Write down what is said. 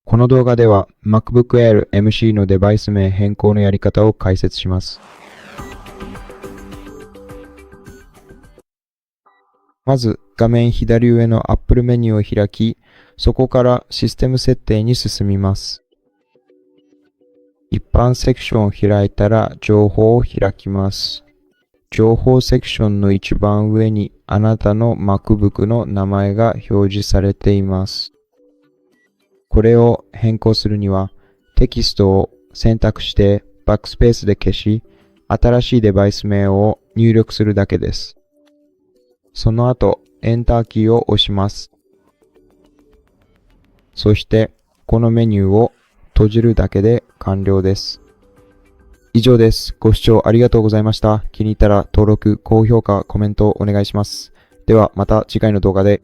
この動画では MacBook Air MC のデバイス名変更のやり方を解説します。まず画面左上の Apple メニューを開き、そこからシステム設定に進みます。一般セクションを開いたら情報を開きます。情報セクションの一番上にあなたの MacBook の名前が表示されています。これを変更するには、テキストを選択してバックスペースで消し、新しいデバイス名を入力するだけです。その後、エンターキーを押します。そして、このメニューを閉じるだけで完了です。以上です。ご視聴ありがとうございました。気に入ったら登録、高評価、コメントお願いします。ではまた次回の動画で。